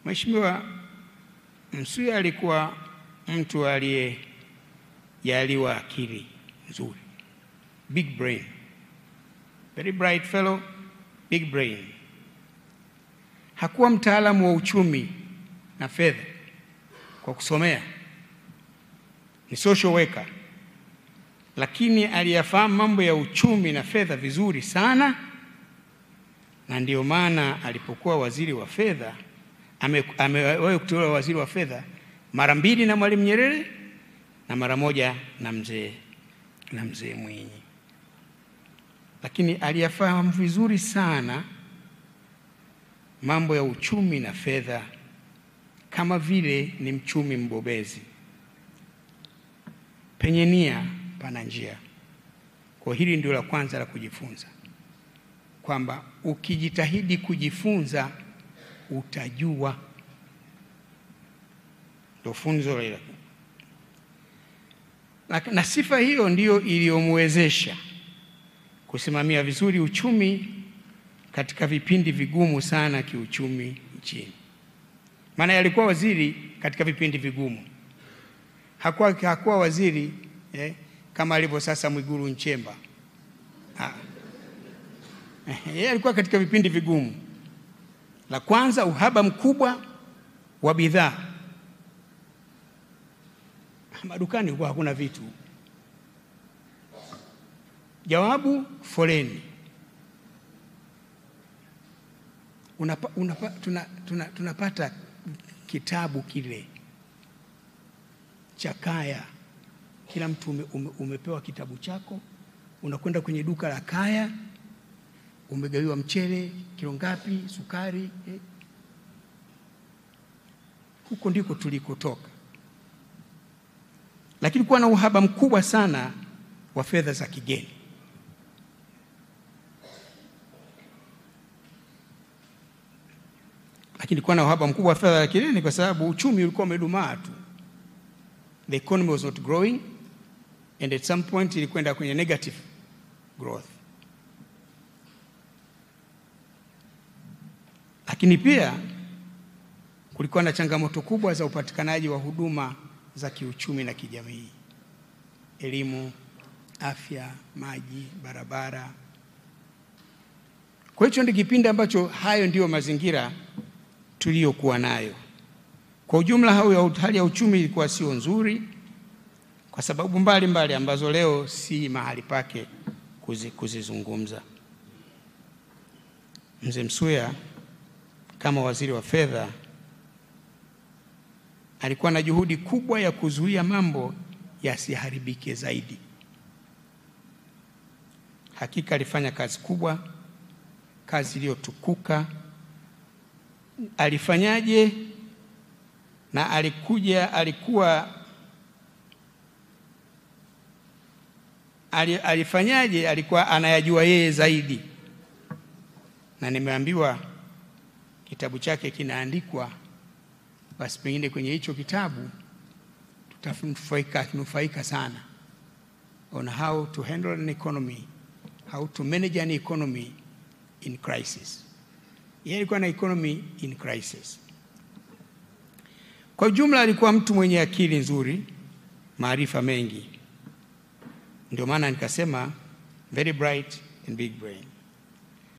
Mheshimiwa Msuya alikuwa mtu aliyejaliwa akili nzuri, big brain, very bright fellow, big brain. Hakuwa mtaalamu wa uchumi na fedha kwa kusomea, ni social worker, lakini aliyafahamu mambo ya uchumi na fedha vizuri sana, na ndio maana alipokuwa waziri wa fedha, amewahi kuteuliwa waziri wa fedha mara 2 na Mwalimu Nyerere na mara 1 na mzee Mwinyi. Lakini aliyafahamu vizuri sana mambo ya uchumi na fedha, kama vile ni mchumi mbobezi. Penye nia pana njia. Kwa hili ndio la kwanza la kujifunza, kwamba ukijitahidi kujifunza utajua. Ndio funzo hilo. Na sifa hiyo ndio iliyomwezesha kusimamia vizuri uchumi katika vipindi vigumu sana kiuchumi nchini. Maana alikuwa waziri katika vipindi vigumu. Hakuwa waziri kama alivyo sasa Mwigulu Nchemba. Yeye alikuwa katika vipindi vigumu. La kwanza, uhaba mkubwa wa bidhaa. Madukani huwa hakuna vitu. Jawabu, foleni. Tunapata kitabu kile cha kaya. Kila mtu umepewa kitabu chako, unakwenda kwenye duka la kaya, umegawiwa mchele kilo ngapi, sukari. Huko ndiko tulikotoka. Lakini kuwa na uhaba mkubwa sana wa fedha za kigeni. Lakini kuwa na uhaba mkubwa wa fedha za kigeni kwa sababu uchumi ulikuwa umedumaa tu. The economy was not growing, and at some point ilikwenda kwenye negative growth. Lakini pia kulikuwa na changamoto kubwa za upatikanaji wa huduma za kiuchumi na kijamii: elimu, afya, maji, barabara. Kwa hiyo ndio kipindi ambacho hayo ndio mazingira tuliyokuwa nayo. Kwa ujumla hali ya uchumi ilikuwa sio nzuri kwa sababu mbalimbali ambazo leo si mahali pake kuzizungumza. Mzee Msuya kama waziri wa fedha alikuwa na juhudi kubwa ya kuzuia mambo yasiharibike zaidi. Hakika alifanya kazi kubwa, kazi iliyotukuka. Alifanyaje? Na alifanyaje? Alikuwa anayajua yeye zaidi. Na nimeambiwa kitabu chake kinaandikwa, basi pengine kwenye hicho kitabu tutanufaika sana on how to handle an economy, how to manage an economy in crisis. Yeye alikuwa na economy in crisis. Kwa jumla alikuwa mtu mwenye akili nzuri, maarifa mengi. Ndio maana nikasema very bright and big brain.